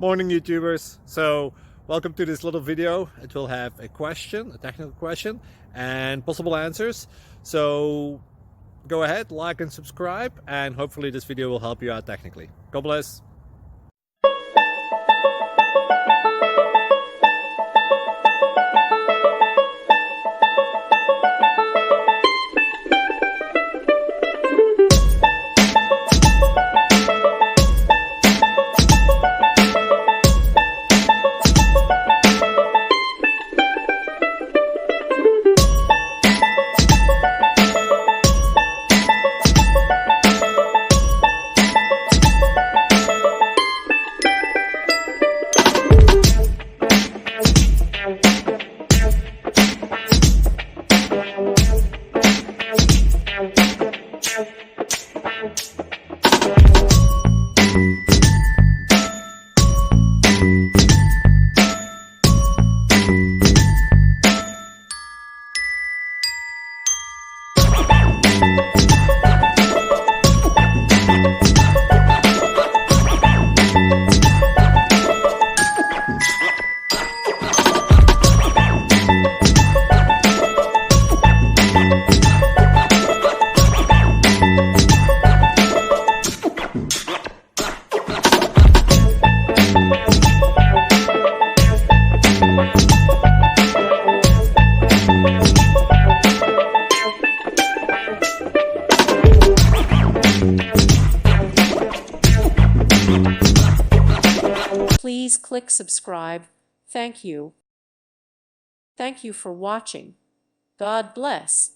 Morning YouTubers. So welcome to this little video. It will have a question, a technical question, and possible answers. So go ahead, like and subscribe, and hopefully this video will help you out technically. God bless. Please click subscribe. Thank you. Thank you for watching. God bless.